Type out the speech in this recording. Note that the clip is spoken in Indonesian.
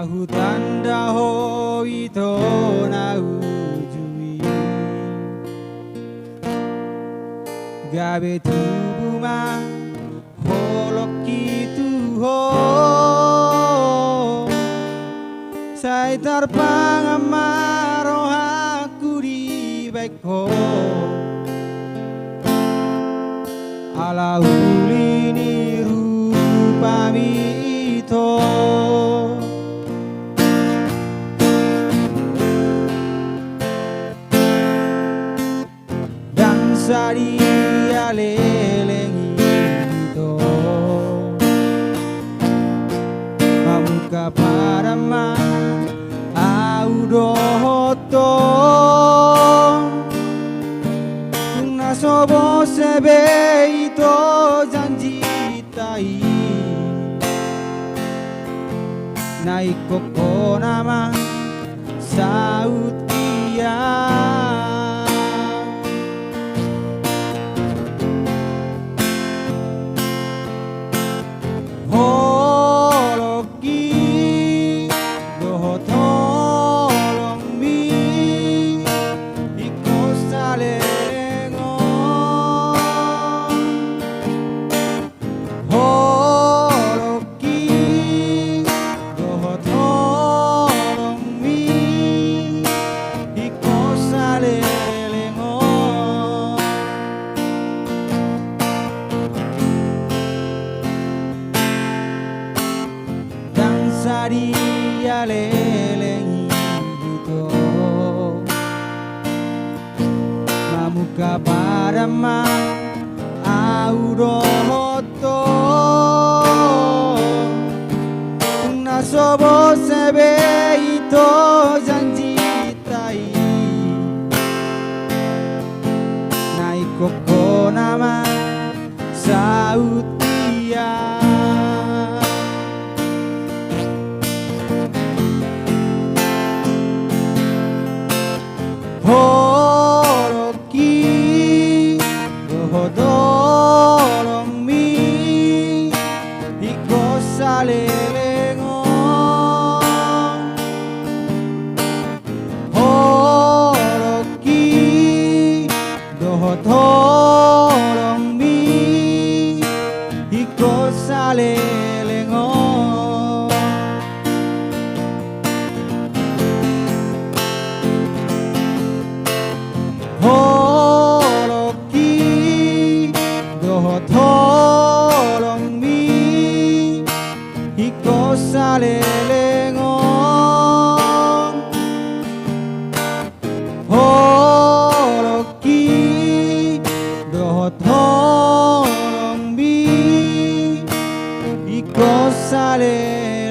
hutan daho ito na ujui gabe tubuma holok itu ho sai tarpang amaro aku di baikho ala ulini rupami ito sari aleleng ito mamuka parama audoto kung nasobo sebe ito janji tai naikoko nama saut iya sari aleleng ito mamuka parama auroto kung nasobo sebe ito janji tai naikoko nama saut iya horoki dohodorong mi iko salelengon horoki dohodorong mi iko salelengon horoki dohodorong mi iko salelengon horoki dohodorong mi iko salelengon